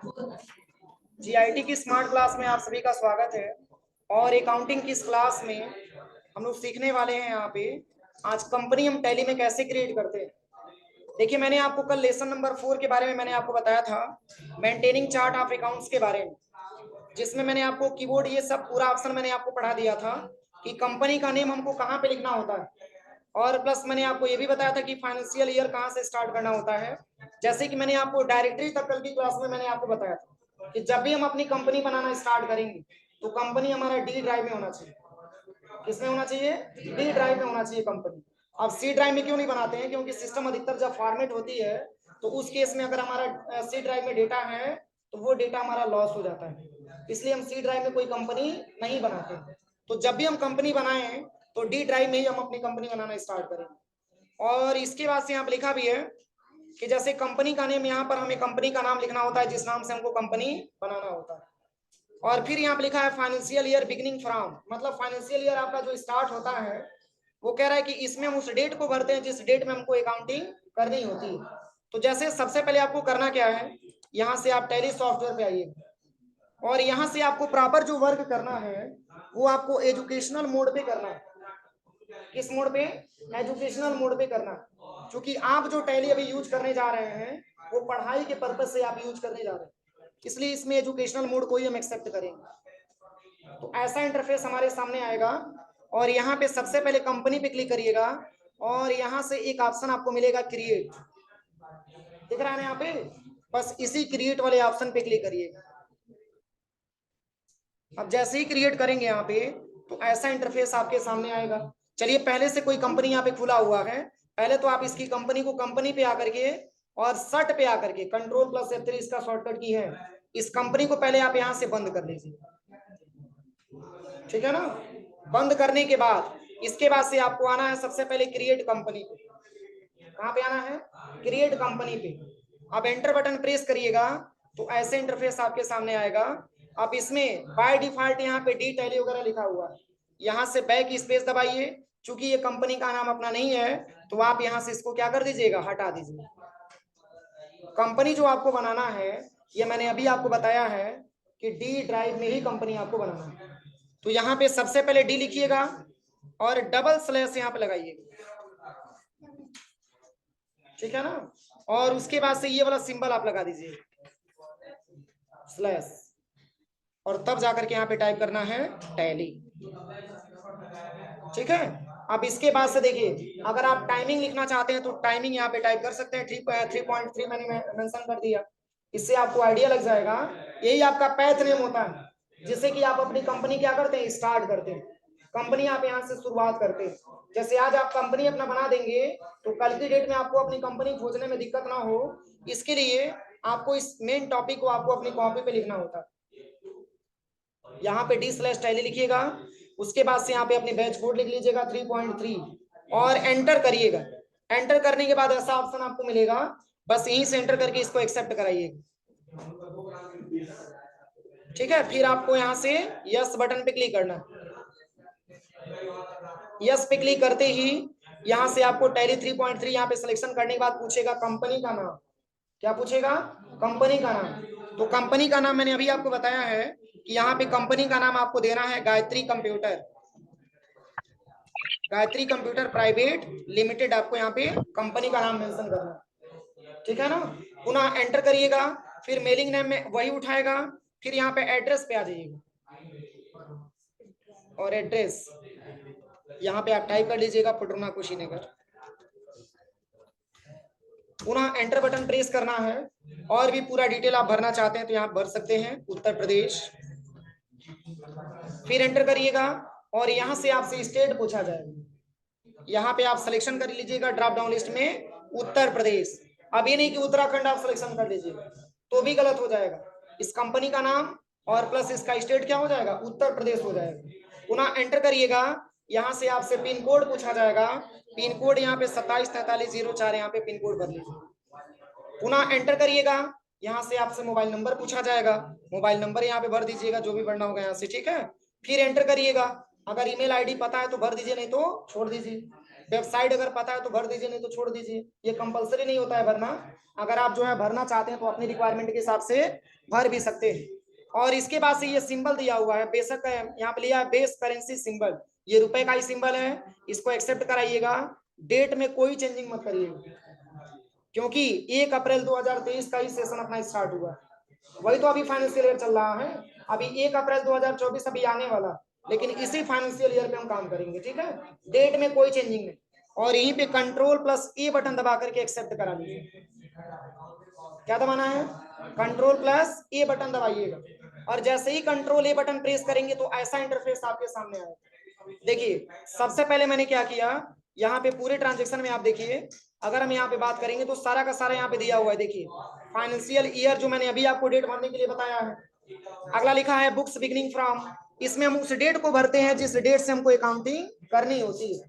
GIT की smart class में आप सभी का स्वागत है। और अकाउंटिंग की इस क्लास में हम लोग सीखने वाले हैं यहाँ पे आज कंपनी हम टैली में कैसे क्रिएट करते हैं। देखिए, मैंने आपको कल लेसन नंबर 4 के बारे में मैंने आपको बताया था, मेंटेनिंग चार्ट ऑफ अकाउंट्स के बारे में, जिसमें मैंने आपको कीबोर्ड ये सब पूरा ऑप्शन मैंने आपको पढ़ा दिया था कि कंपनी का नेम हमको कहाँ पे लिखना होता है। और प्लस मैंने आपको ये भी बताया था कि फाइनेंशियल ईयर कहाँ से स्टार्ट करना होता है। जैसे कि मैंने आपको डायरेक्टरी तक कल की क्लास में मैंने आपको बताया था कि जब भी हम अपनी कंपनी बनाना स्टार्ट करेंगे तो कंपनी हमारा डी ड्राइव में होना चाहिए। किसमें होना चाहिए? डी ड्राइव में होना चाहिए कंपनी। अब सी ड्राइव में क्यों नहीं बनाते हैं? क्योंकि सिस्टम अधिकतर जब फॉर्मेट होती है तो उस केस में अगर हमारा सी ड्राइव में डेटा है तो वो डेटा हमारा लॉस हो जाता है, इसलिए हम सी ड्राइव में कोई कंपनी नहीं बनाते। तो जब भी हम कंपनी बनाएं तो डी ड्राइव में ही हम अपनी कंपनी बनाना स्टार्ट करेंगे। और इसके बाद से यहाँ पे लिखा भी है कि जैसे कंपनी का नेम, यहाँ पर हमें कंपनी का नाम लिखना होता है जिस नाम से हमको कंपनी बनाना होता है। और फिर यहाँ पे लिखा है फाइनेंशियल ईयर बिगिनिंग फ्रॉम, मतलब फाइनेंशियल ईयर आपका जो स्टार्ट होता है वो कह रहा है कि इसमें हम उस डेट को भरते हैं जिस डेट में हमको अकाउंटिंग करनी होती है। तो जैसे सबसे पहले आपको करना क्या है, यहाँ से आप टैली सॉफ्टवेयर पे आइए और यहाँ से आपको प्रॉपर जो वर्क करना है वो आपको एजुकेशनल मोड पे करना है। किस मोड पे? एजुकेशनल मोड पे करना है। क्योंकि आप जो टैली अभी यूज करने जा रहे हैं वो पढ़ाई के पर्पज से आप यूज करने जा रहे हैं, इसलिए इसमें एजुकेशनल मोड को ही हम एक्सेप्ट करेंगे। तो ऐसा इंटरफेस हमारे सामने आएगा और यहाँ पे सबसे पहले कंपनी पे क्लिक करिएगा और यहाँ से एक ऑप्शन आपको मिलेगा क्रिएट, दिख रहा है ना यहाँ पे? बस इसी क्रिएट वाले ऑप्शन पे क्लिक करिएगा। अब जैसे ही क्रिएट करेंगे यहाँ पे तो ऐसा इंटरफेस आपके सामने आएगा। चलिए, पहले से कोई कंपनी यहाँ पे खुला हुआ है, पहले तो आप इसकी कंपनी को कंपनी पे आकर के और सर्ट पे आकर के Ctrl+F3 इसका शॉर्टकट की है, इस कंपनी को पहले आप यहाँ से बंद कर लीजिए, ठीक है ना? बंद करने के बाद इसके बाद से आपको आना है सबसे पहले क्रिएट कंपनी पे। कहाँ पे आना है? क्रिएट कंपनी पे। अब एंटर बटन प्रेस करिएगा तो ऐसे इंटरफेस आपके सामने आएगा। अब इसमें बाय डिफॉल्ट यहाँ पे डी टैली वगैरह लिखा हुआ है, यहाँ से बैक स्पेस दबाइए। चूंकि ये कंपनी का नाम अपना नहीं है तो आप यहाँ से इसको क्या कर दीजिएगा, हटा दीजिए। कंपनी जो आपको बनाना है ये मैंने अभी आपको बताया है कि डी ड्राइव में ही कंपनी आपको बनाना है। तो यहाँ पे सबसे पहले डी लिखिएगा और डबल स्लैश यहाँ पे लगाइएगा, ठीक है ना? और उसके बाद से ये वाला सिंबल आप लगा दीजिए स्लैश, और तब जाकर के यहाँ पे टाइप करना है टैली, ठीक है? अब इसके बाद से देखिए, अगर आप टाइमिंग लिखना चाहते हैं तो टाइमिंग यहाँ पे टाइप कर सकते हैं। 3.3 मैंने मेंशन कर दिया, इससे आपको आइडिया लग जाएगा। यही आपका पैथ नेम होता है जिससे कि आप अपनी कंपनी क्या करते हैं, स्टार्ट करते हैं। कंपनी आप यहाँ से शुरुआत करते हैं। जैसे आज आप कंपनी अपना बना देंगे तो कल की डेट में आपको अपनी कंपनी खोजने में दिक्कत ना हो, इसके लिए आपको इस मेन टॉपिक को आपको अपनी कॉपी पे लिखना होता है। यहाँ पे D/टैली लिखिएगा, उसके बाद से यहाँ पे अपनी बैच कोड लिख लीजिएगा 3.3 और एंटर करिएगा। एंटर करने के बाद ऐसा ऑप्शन आपको मिलेगा, बस यहीं से एंटर करके इसको एक्सेप्ट कराइएगा, ठीक है? फिर आपको यहाँ से यस बटन पे क्लिक करना है। यस पे क्लिक करते ही यहाँ से आपको टैली 3.3 यहाँ पे सिलेक्शन करने के बाद पूछेगा कंपनी का नाम। क्या पूछेगा? कंपनी का नाम। तो कंपनी का नाम मैंने अभी आपको बताया है कि यहाँ पे कंपनी का नाम आपको देना है Gayatri computer, Gayatri computer private limited, आपको यहाँ पे कंपनी का नाम मेंशन करना है, ठीक है ना? पुनः एंटर करिएगा, फिर मेलिंग नेम में वही उठाएगा, फिर यहाँ पे एड्रेस पे आ जाइएगा और एड्रेस यहाँ पे आप टाइप कर लीजिएगा पटरुना कुशीनगर। पुनः एंटर बटन प्रेस करना है और भी पूरा डिटेल आप भरना चाहते हैं तो यहाँ भर सकते हैं, उत्तर प्रदेश। फिर एंटर करिएगा और यहाँ से आपसे स्टेट पूछा जाएगा, यहाँ पे आप सिलेक्शन कर लीजिएगा ड्रॉप डाउन लिस्ट में उत्तर प्रदेश। अब ये नहीं कि उत्तराखंड आप सिलेक्शन कर लीजिएगा तो भी गलत हो जाएगा। इस कंपनी का नाम और प्लस इसका स्टेट क्या हो जाएगा, उत्तर प्रदेश हो जाएगा। पुनः एंटर करिएगा, यहाँ से आपसे पिन कोड पूछा जाएगा, पिन कोड यहाँ पे 274304 यहाँ पे पिन कोड भर लीजिए। पुनः एंटर करिएगा, यहाँ से आपसे मोबाइल नंबर पूछा जाएगा, मोबाइल नंबर यहाँ पे भर दीजिएगा जो भी भरना होगा यहाँ से, ठीक है? फिर एंटर करिएगा, अगर ईमेल आईडी पता है तो भर दीजिए, नहीं तो छोड़ दीजिए। वेबसाइट अगर पता है तो भर दीजिए, नहीं तो छोड़ दीजिए, ये कंपलसरी नहीं होता है भरना। अगर आप जो है भरना चाहते हैं तो अपनी रिक्वायरमेंट के हिसाब से भर भी सकते हैं। और इसके बाद से ये सिंबल दिया हुआ है, बेशक यहाँ पे लिया है बेस करेंसी सिंबल, ये रुपए का ही सिंबल है, इसको एक्सेप्ट कराइएगा। डेट में कोई चेंजिंग मत करिएगा, क्योंकि 1 अप्रैल 2023 का ही सेशन अपना स्टार्ट हुआ, वही तो अभी फाइनेंशियल ईयर चल रहा है। अभी 1 अप्रैल 2024 अभी आने वाला, लेकिन इसी फाइनेंशियल ईयर पे हम काम करेंगे, ठीक है। डेट में कोई चेंजिंग नहीं, और यहीं पे कंट्रोल प्लस ए बटन दबा करके एक्सेप्ट करा लीजिए। क्या दबाना है? कंट्रोल प्लस ए बटन दबाइएगा, और जैसे ही कंट्रोल ए बटन प्रेस करेंगे तो ऐसा इंटरफेस आपके सामने आएगा। देखिए सबसे पहले मैंने क्या किया, यहाँ पे पूरे ट्रांजेक्शन में आप देखिए, अगर हम यहाँ पे बात करेंगे तो सारा का सारा यहाँ पे दिया हुआ है। देखिए फाइनेंशियल ईयर जो मैंने अभी आपको डेट भरने के लिए बताया है, अगला लिखा है बुक्स बिगिनिंग फ्रॉम, इसमें हम उस डेट को भरते हैं जिस डेट से हमको अकाउंटिंग करनी होती है।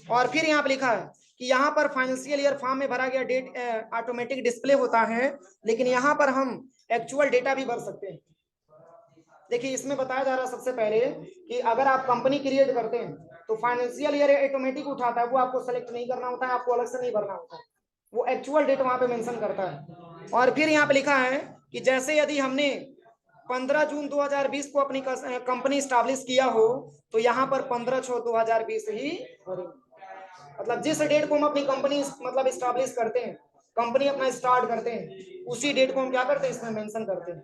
और फिर यहाँ पे लिखा है कि यहाँ पर फाइनेंशियल ईयर फॉर्म में भरा गया डेट ऑटोमेटिक डिस्प्ले होता है, लेकिन यहाँ पर हम एक्चुअल डेटा भी भर सकते हैं। देखिए इसमें बताया जा रहा है सबसे पहले कि अगर आप कंपनी क्रिएट करते हैं तो फाइनेंशियल ईयर ऑटोमेटिक उठाता है, वो आपको सेलेक्ट नहीं करना होता है, आपको अलग से नहीं भरना होता है, वो एक्चुअल डेट वहां पे मेंशन करता है। और फिर यहाँ पे लिखा है कि जैसे यदि हमने 15 जून 2020 को अपनी कंपनी स्टैब्लिश किया हो तो यहाँ पर 15/6/2020 ही भरेंगे। मतलब जिस डेट को हम अपनी कंपनी मतलब स्टैब्लिश करते हैं, कंपनी अपना स्टार्ट करते हैं, उसी डेट को हम क्या करते हैं इसमें मेंशन करते हैं,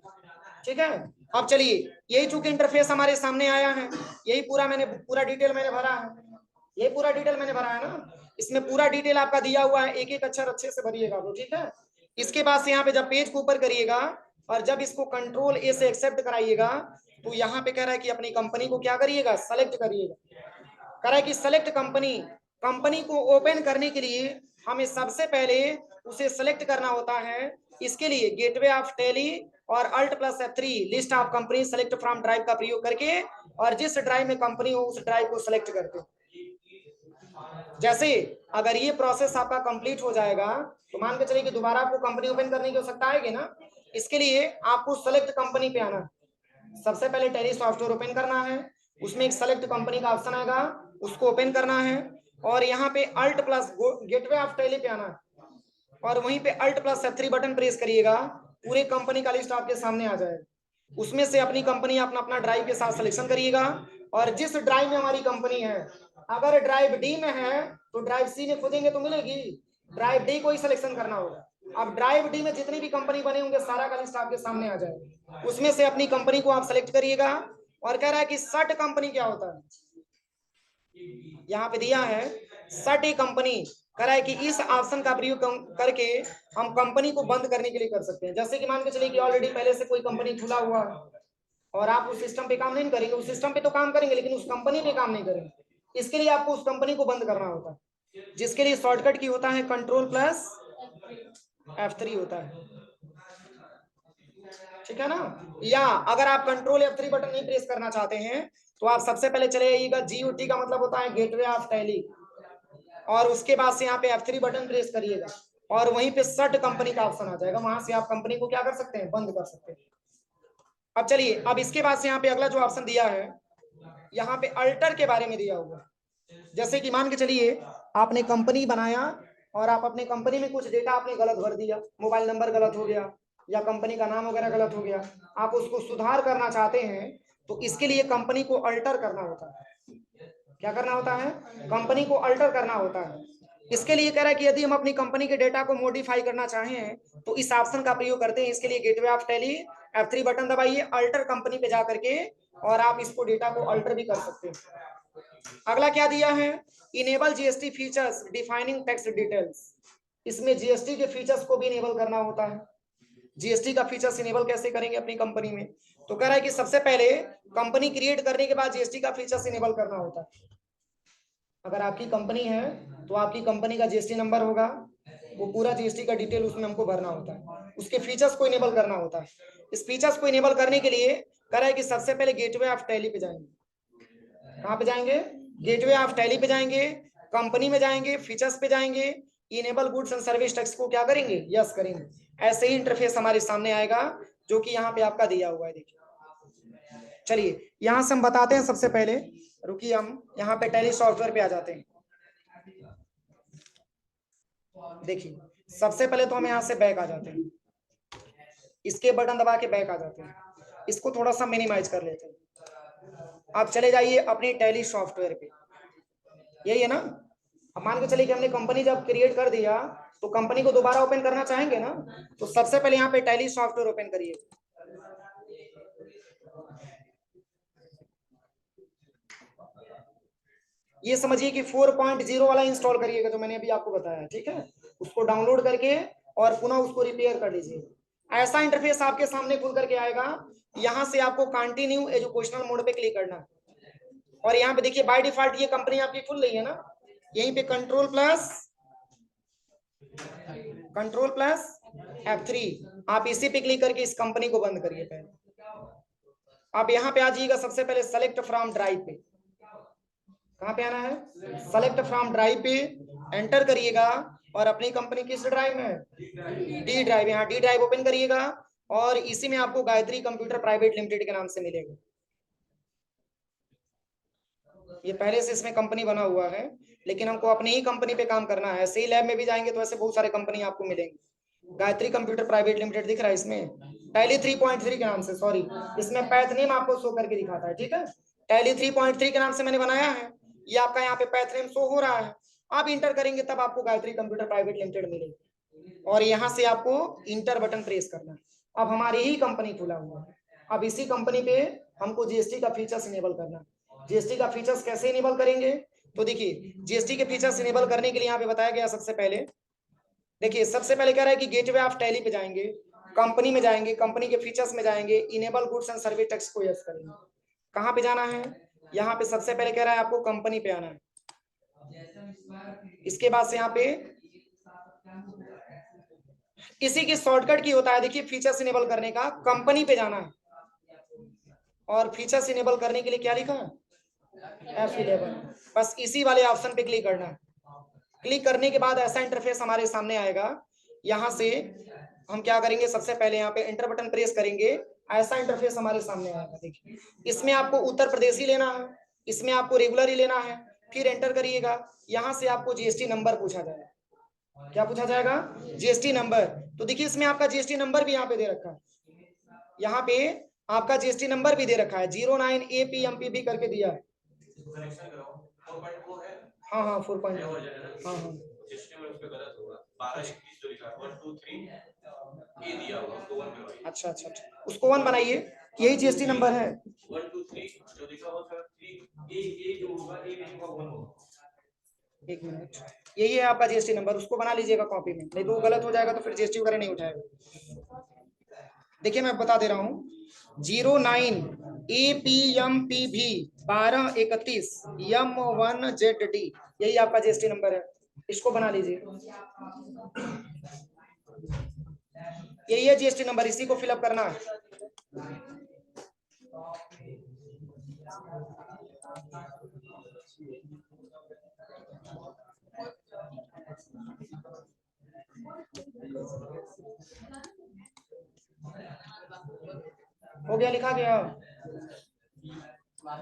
ठीक है। अब चलिए, यही चूंकि इंटरफेस हमारे सामने आया है, यही पूरा डिटेल मैंने भरा है, ये पूरा डिटेल मैंने भरा है ना, इसमें पूरा डिटेल आपका दिया हुआ है, एक एक अक्षर अच्छे से भरिएगा तो, ठीक है। इसके बाद से यहाँ पे जब पेज को ऊपर करिएगा और जब इसको कंट्रोल ए से एक्सेप्ट कराइएगा तो यहाँ पे कह रहा है कि अपनी कंपनी को क्या करिएगा, सेलेक्ट करिएगा। कह रहा है कि सेलेक्ट कंपनी, कंपनी को ओपन करने के लिए हमें सबसे पहले उसे सेलेक्ट करना होता है। इसके लिए गेटवे ऑफ टैली और Alt+F3 list of company select from drive का प्रयोग करके, और जिस ड्राइव में कंपनी हो उस ड्राइव को सेलेक्ट करते हैं। जैसे अगर ये प्रोसेस आपका कंप्लीट हो जाएगा तो मान के चलिए कि दोबारा आपको कंपनी ओपन करने की आवश्यकता आएगी ना, इसके लिए आपको सेलेक्ट कंपनी पे आना है। सबसे पहले टैली सॉफ्टवेयर ओपन करना है, उसमें एक सेलेक्ट कंपनी का ऑप्शन आएगा, उसको ओपन करना है, और यहाँ पे Alt plus gateway of tally पे आना है, और वहीं पे Alt+F3 बटन प्रेस करिएगा, पूरे कंपनी का लिस्ट आपके सामने आ जाएगा। उसमें से अपनी कंपनी अपना अपना ड्राइव के साथ सिलेक्शन करिएगा, और जिस ड्राइव में हमारी कंपनी है, अगर ड्राइव डी में है तो ड्राइव सी में खोजेंगे तो मिलेगी, ड्राइव डी को ही सिलेक्शन करना होगा। अब ड्राइव डी में जितनी भी कंपनी बने होंगे सारा का लिस्ट आपके सामने आ जाएगा, उसमें से अपनी कंपनी को आप सेलेक्ट करिएगा। और कह रहा है कि सर्ट कंपनी क्या होता है, यहाँ पे दिया है सर्ट ए कंपनी, कह रहा है कि इस ऑप्शन का प्रयोग करके हम कंपनी को बंद करने के लिए कर सकते हैं। जैसे कि मान के चलिए कि ऑलरेडी पहले से कोई कंपनी खुला हुआ है और आप उस सिस्टम पे काम नहीं करेंगे, उस सिस्टम पे तो काम करेंगे लेकिन उस कंपनी पे काम नहीं करेंगे, इसके लिए आपको उस कंपनी को बंद करना होता है, जिसके लिए शॉर्टकट की होता है Ctrl+F3 होता है, ठीक है ना। या अगर आप Ctrl+F3 बटन नहीं प्रेस करना चाहते हैं तो आप सबसे पहले चले जाइएगा, GOT का मतलब होता है गेटवे ऑफ टैली, और उसके बाद से यहाँ पे F3 बटन प्रेस करिएगा और वहीं पे सर्ट कंपनी का ऑप्शन आ जाएगा, वहां से आप कंपनी को क्या कर सकते हैं, बंद कर सकते हैं। अब चलिए, अब इसके बाद से यहाँ पे अगला जो ऑप्शन दिया है, यहाँ पे अल्टर के बारे में दिया हुआ है। जैसे कि मान के चलिए आपने कंपनी बनाया और आप अपने कंपनी में कुछ डेटा आपने गलत भर दिया, मोबाइल नंबर गलत हो गया या कंपनी का नाम वगैरह गलत हो गया, आप उसको सुधार करना चाहते हैं तो इसके लिए कंपनी को अल्टर करना होता है। क्या करना होता है, कंपनी को अल्टर करना होता है। इसके लिए कह रहा है कि यदि हम अपनी कंपनी के डेटा को मॉडिफाई करना चाहें तो इस ऑप्शन का प्रयोग करते हैं। इसके लिए gateway of tally F3 button दबाइए, अल्टर कंपनी पे जा करके, और आप इसको डेटा को अल्टर भी कर सकते हैं। अगला क्या दिया है, enable GST features defining tax details, इसमें जीएसटी के फीचर्स को भी इनेबल करना होता है। जीएसटी का फीचर्स इनेबल कैसे करेंगे अपनी कंपनी में, तो कह रहा है कि सबसे पहले कंपनी क्रिएट करने के बाद जीएसटी का फीचर्स इनेबल करना होता है। अगर आपकी कंपनी है तो आपकी कंपनी का जीएसटी नंबर होगा, वो पूरा जीएसटी का डिटेल उसमें हमको भरना होता है, उसके फीचर्स को इनेबल करना होता है। इस फीचर्स को इनेबल करने के लिए कह रहा है कि सबसे पहले गेटवे ऑफ टैली पे जाएंगे। कहाँ पे जाएंगे, गेटवे ऑफ टैली पे जाएंगे, कंपनी में जाएंगे, फीचर्स पे जाएंगे, enable goods and service tax को क्या करेंगे, यस करेंगे। ऐसे ही इंटरफेस हमारे सामने आएगा जो कि यहाँ पे आपका दिया हुआ है। देखिए चलिए यहाँ से हम बताते हैं, सबसे पहले रुकिए हम यहाँ पे टैली सॉफ्टवेयर पे आ जाते हैं। देखिए सबसे पहले तो हम यहाँ से बैक आ जाते हैं, इसके बटन दबा के बैक आ जाते हैं, इसको थोड़ा सा मिनिमाइज कर लेते हैं। आप चले जाइए अपनी टैली सॉफ्टवेयर पे, यही है ना। अब मान के चलिए कि हमने कंपनी जब क्रिएट कर दिया तो कंपनी को दोबारा ओपन करना चाहेंगे ना, तो सबसे पहले यहाँ पे टैली सॉफ्टवेयर ओपन करिए। ये समझिए कि 4.0 वाला इंस्टॉल करिएगा जो मैंने अभी आपको बताया, ठीक है। उसको डाउनलोड करके और पुनः उसको रिपेयर कर लीजिए। ऐसा इंटरफेस आपके सामने खुल करके आएगा। यहाँ से आपको कंटिन्यू एजुकेशनल मोड पे क्लिक करना, और यहाँ पे देखिए बाय डिफॉल्ट ये कंपनी आपकी खुल रही है ना, यहीं पे कंट्रोल प्लस F3, आप इसी पे क्लिक करके इस कंपनी को बंद करिए। पहले आप यहाँ पे आ जाइएगा, सबसे पहले सेलेक्ट फ्रॉम ड्राइव पे, कहाँ पे आना है, सेलेक्ट फ्रॉम ड्राइव पे एंटर करिएगा, और अपनी कंपनी किस ड्राइव में है, डी ड्राइव, यहाँ डी ड्राइव ओपन करिएगा, और इसी में आपको गायत्री कंप्यूटर प्राइवेट लिमिटेड के नाम से मिलेगा। ये पहले से इसमें कंपनी बना हुआ है, लेकिन हमको अपनी ही कंपनी पे काम करना है। ऐसे ही लैब में भी जाएंगे तो ऐसे बहुत सारे कंपनी आपको मिलेंगे। गायत्री कंप्यूटर प्राइवेट लिमिटेड दिख रहा है इसमें, टैली 3.3 के नाम से, सॉरी इसमें पैथ नेम आपको शो करके दिखाता है, ठीक है। टैली 3.3 के नाम से मैंने बनाया है, ये आपका यहाँ पे पैथ नेम शो हो रहा है। आप इंटर करेंगे तब आपको गायत्री कंप्यूटर प्राइवेट लिमिटेड मिलेगी, और यहाँ से आपको इंटर बटन प्रेस करना है। अब हमारी ही कंपनी खुला हुआ है, अब इसी कंपनी पे हमको जीएसटी का फीचर्स इनेबल करना है। जीएसटी का फीचर्स कैसे इनेबल करेंगे, तो देखिए जीएसटी के फीचर्स इनेबल करने के लिए यहाँ पे बताया गया, सबसे पहले देखिए सबसे पहले कह रहा है कि गेटवे ऑफ टैली पे जाएंगे, कंपनी में जाएंगे, कंपनी के फीचर्स में जाएंगे, enable goods and service tax को यस करेंगे। कहाँ पे जाना है, यहाँ पे सबसे पहले कह रहा है आपको कंपनी पे आना है। इसके बाद से यहाँ पे इसी की शॉर्टकट की होता है, देखिए फीचर्स इनेबल करने का कंपनी पे जाना है, और फीचर्स इनेबल करने के लिए क्या लिखा है, F11, बस इसी वाले ऑप्शन पे क्लिक करना है। क्लिक करने के बाद ऐसा इंटरफेस हमारे सामने आएगा। यहाँ से हम क्या करेंगे, सबसे पहले यहाँ पे एंटर बटन प्रेस करेंगे, ऐसा इंटरफेस हमारे सामने आएगा। देखिए इसमें आपको उत्तर प्रदेश ही लेना है, इसमें आपको रेगुलर ही लेना है, फिर एंटर करिएगा। यहाँ से आपको जीएसटी नंबर पूछा जाएगा, क्या पूछा जाएगा, जीएसटी नंबर। तो देखिए इसमें आपका जीएसटी नंबर भी यहाँ पे दे रखा है, यहाँ पे आपका जीएसटी नंबर भी दे रखा है, 09 APMPB करके दिया है। हाँ हाँ 4.0, हाँ हाँ अच्छा अच्छा अच्छा, उसको 1 बनाइए, यही जीएसटी नंबर है। एक मिनट, यही है आपका जीएसटी नंबर, उसको बना लीजिएगा कॉपी में, नहीं तो वो गलत हो जाएगा तो फिर जीएसटी वगैरह नहीं उठाएगा। देखिए मैं बता दे रहा हूँ, 09 APMPB 1231 M1ZD, यही आपका जीएसटी नंबर है, इसको बना लीजिए। यही है जीएसटी नंबर, इसी को फिलअप करना है। हो गया, लिखा गया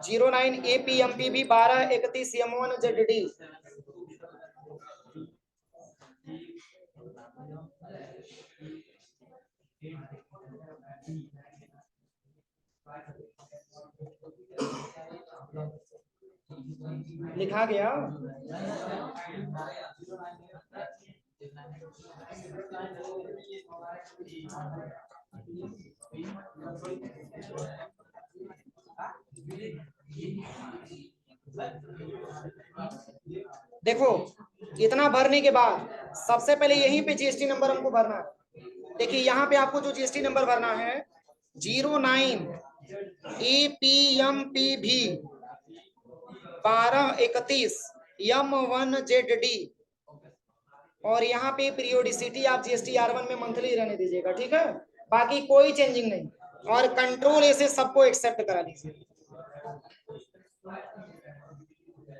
09 APMPB 1231 M1ZD। लिखा गया, देखो इतना भरने के बाद सबसे पहले यहीं पे जीएसटी नंबर हमको भरना है। देखिए यहाँ पे आपको जो जीएसटी नंबर भरना है 09 APMPB 1231 M1ZD, और यहाँ पे पीरियोडिसिटी आप जीएसटी R1 में मंथली रहने दीजिएगा, ठीक है, बाकी कोई चेंजिंग नहीं, और कंट्रोल ए से सबको एक्सेप्ट करा लीजिए,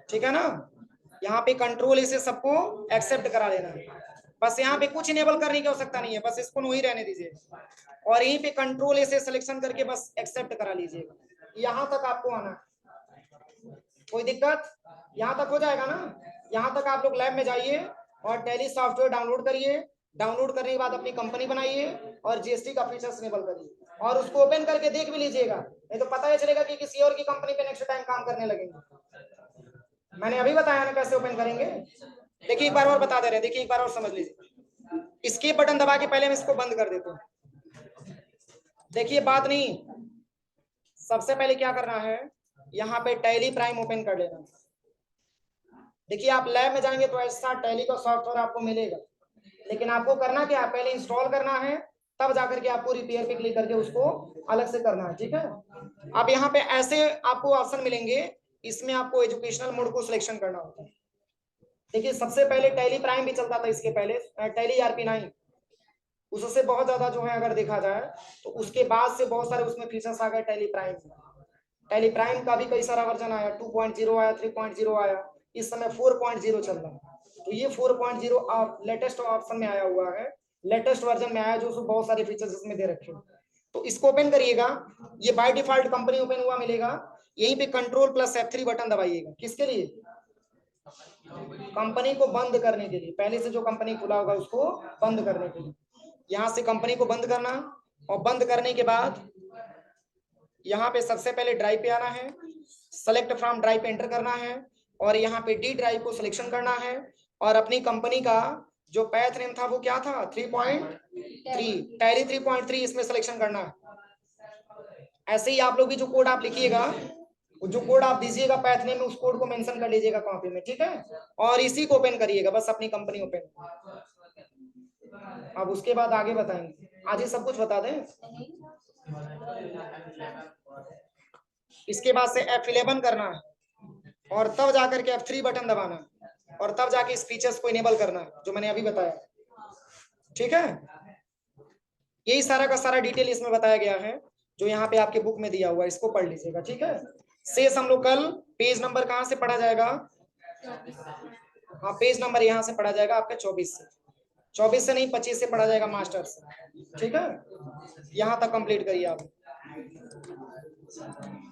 ठीक है ना। यहाँ पे कंट्रोल ए से सबको एक्सेप्ट करा लेना है, बस यहाँ पे कुछ इनेबल करने की आवश्यकता नहीं है, बस इसको वही रहने दीजिए, और यहीं पे कंट्रोल ए से सिलेक्शन करके बस एक्सेप्ट करा लीजिएगा। यहाँ तक आपको आना, कोई दिक्कत, यहाँ तक हो जाएगा ना। यहाँ तक आप लोग लैब में जाइए, और टैली सॉफ्टवेयर डाउनलोड करिए। डाउनलोड करने के बाद अपनी कंपनी बनाइए और जीएसटी का फीचर्स इनेबल करिए और उसको ओपन करके देख भी लीजिएगा, नहीं तो पता ही चलेगा कि किसी और की कंपनी पे नेक्स्ट टाइम काम करने लगेंगे। मैंने अभी बताया ना कैसे ओपन करेंगे। देखिए एक बार और बता दे रहे हैं, देखिए एक बार और समझ लीजिए। स्केप बटन दबा के पहले हम इसको बंद कर देते हैं। देखिए बात नहीं, सबसे पहले क्या करना है, यहाँ पे टैली प्राइम ओपन कर लेना। देखिए आप लैब में जाएंगे तो ऐसा टैली का सॉफ्टवेयर आपको मिलेगा, लेकिन आपको करना क्या, पहले इंस्टॉल करना है, तब जाकर के आपको रिपेयर पे क्लिक करके उसको अलग से करना है, ठीक है। अब यहाँ पे ऐसे आपको ऑप्शन मिलेंगे, इसमें आपको एजुकेशनल मोड को सिलेक्शन करना होता है। देखिए सबसे पहले टैली प्राइम भी चलता था, इसके पहले टैली RP9, उससे बहुत ज्यादा जो है अगर देखा जाए तो उसके बाद से बहुत सारे उसमें फीचर्स आ गए टैली प्राइम। टैली प्राइम का भी कई सारा वर्जन आया, 2.0 आया, 3.0 आया, इस समय 4.0 चल रहा है। तो ये 4.0 लेटेस्ट ऑप्शन में आया हुआ है, लेटेस्ट वर्जन में आया, जो उसमें बहुत सारे फीचर्स इसमें दे रखे हैं। तो इसको ओपन करिएगा, ये बाय डिफॉल्ट कंपनी ओपन हुआ मिलेगा, यहीं पे कंट्रोल प्लस F3 बटन दबाइएगा। किसके लिए, कंपनी को बंद करने के लिए, पहले से जो कंपनी खुला होगा उसको बंद करने के लिए। यहाँ से कंपनी को बंद करना, और बंद करने के बाद यहाँ पे सबसे पहले ड्राइव पे आना है, सेलेक्ट फ्रॉम ड्राइव पे एंटर करना है, और यहाँ पे डी ड्राइव को सिलेक्शन करना है, और अपनी कंपनी का जो पैथ नेम था वो क्या था, 3.3 टैली 3.3 इसमें सिलेक्शन करना है। ऐसे ही आप लोग भी जो कोड आप लिखिएगा, जो कोड आप दीजिएगा पैथ नेम में, उस कोड को मेंशन कर लीजिएगा कॉपी में, ठीक है, और इसी को ओपन करिएगा, बस अपनी कंपनी ओपन। अब उसके बाद आगे बताएंगे, आज ही सब कुछ बता दें। इसके बाद से F11 करना है, और तब जाकर के F3 बटन दबाना है, और तब जाके इस फीचर्स को इनेबल करना है जो मैंने अभी बताया, ठीक है। यही सारा का सारा डिटेल इसमें बताया गया है, जो यहाँ पे आपके बुक में दिया हुआ है, इसको पढ़ लीजिएगा, ठीक है। शेष हम लोग कल पेज नंबर कहाँ से पढ़ा जाएगा, हाँ पेज नंबर यहाँ से पढ़ा जाएगा आपका 24 से, 24 से नहीं 25 से पढ़ा जाएगा मास्टर से, ठीक है। यहाँ तक कंप्लीट करिए आप।